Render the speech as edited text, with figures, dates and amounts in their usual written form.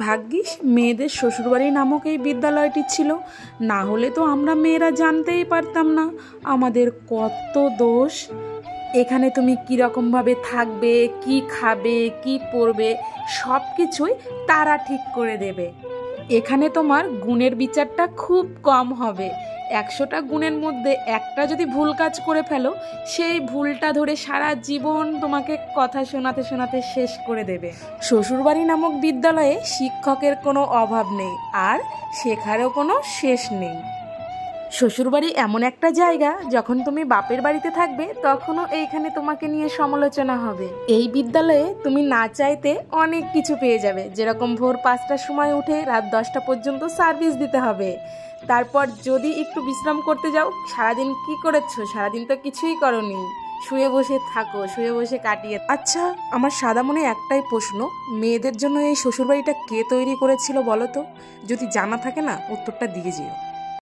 ভাগ্যিস মেয়েদের শ্বশুরবাড়ি নামক এই বিদ্যালয়টি ছিল, না হলে তো আমরা মেয়েরা জানতেই পারতাম না আমাদের কত দোষ। এখানে তুমি কীরকমভাবে থাকবে, কি খাবে, কি পরবে, সব কিছুই তারা ঠিক করে দেবে। এখানে তোমার গুণের বিচারটা খুব কম হবে। 100টা গুণের মধ্যে একটা যদি ভুল কাজ করে ফেলো, সেই ভুলটা ধরে সারা জীবন তোমাকে কথা শোনাতে শোনাতে শেষ করে দেবে। শ্বশুরবাড়ি নামক বিদ্যালয়ে শিক্ষকের কোনো অভাব নেই, আর শেখারও কোনো শেষ নেই। শ্বশুরবাড়ি এমন একটা জায়গা, যখন তুমি বাপের বাড়িতে থাকবে তখনও এইখানে তোমাকে নিয়ে সমালোচনা হবে। এই বিদ্যালয়ে তুমি না চাইতে অনেক কিছু পেয়ে যাবে, যেরকম ভোর 5টার সময় উঠে রাত 10টা পর্যন্ত সার্ভিস দিতে হবে। তারপর যদি একটু বিশ্রাম করতে যাও, সারাদিন কি করেছো? সারাদিন তো কিছুই করোনি, শুয়ে বসে থাকো, শুয়ে বসে কাটিয়ে। আচ্ছা, আমার সাদা মনে একটাই প্রশ্ন, মেয়েদের জন্য এই শ্বশুরবাড়িটা কে তৈরি করেছিল বলো তো? যদি জানা থাকে না, উত্তরটা দিয়ে যেও।